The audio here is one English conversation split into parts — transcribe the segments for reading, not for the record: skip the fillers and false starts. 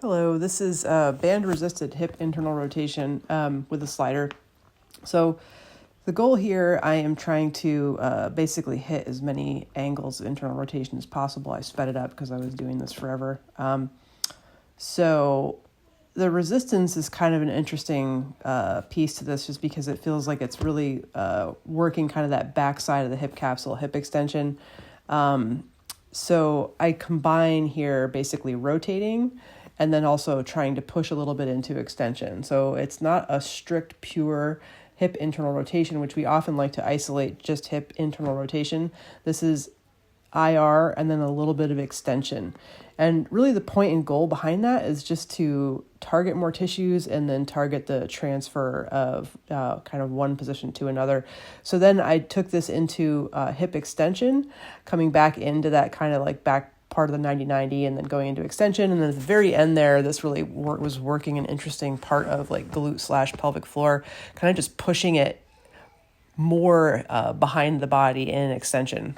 Hello, this is band-resisted hip internal rotation with a slider. So the goal here, I am trying to basically hit as many angles of internal rotation as possible. I sped it up because I was doing this forever. So the resistance is kind of an interesting piece to this, just because it feels like it's really working kind of that backside of the hip capsule, hip extension. So I combine here basically rotating and then also trying to push a little bit into extension. So it's not a strict, pure hip internal rotation, which we often like to isolate just hip internal rotation. This is IR and then a little bit of extension. And really the point and goal behind that is just to target more tissues and then target the transfer of kind of one position to another. So then I took this into hip extension, coming back into that kind of like back part of the 90-90 and then going into extension. And then at the very end there, this really was working an interesting part of like glute/pelvic floor, kind of just pushing it more behind the body in extension.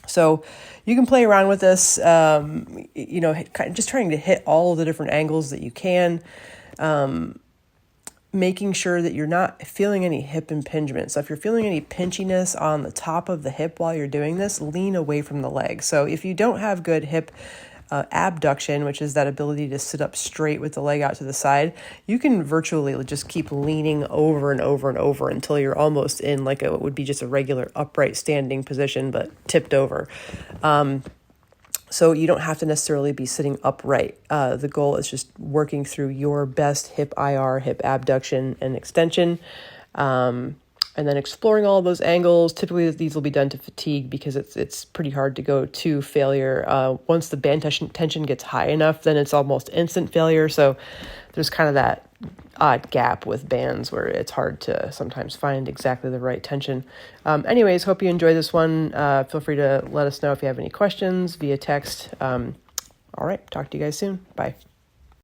So you can play around with this, just trying to hit all of the different angles that you can, making sure that you're not feeling any hip impingement. So if you're feeling any pinchiness on the top of the hip while you're doing this, lean away from the leg. So if you don't have good hip abduction, which is that ability to sit up straight with the leg out to the side, you can virtually just keep leaning over and over and over until you're almost in like what would be just a regular upright standing position, but tipped over. So you don't have to necessarily be sitting upright. The goal is just working through your best hip IR, hip abduction and extension. And then exploring all of those angles. Typically, these will be done to fatigue because it's pretty hard to go to failure. Once the band tension gets high enough, then it's almost instant failure. So there's kind of that odd gap with bands where it's hard to sometimes find exactly the right tension. Anyways, hope you enjoy this one. Feel free to let us know if you have any questions via text. All right, talk to you guys soon. Bye.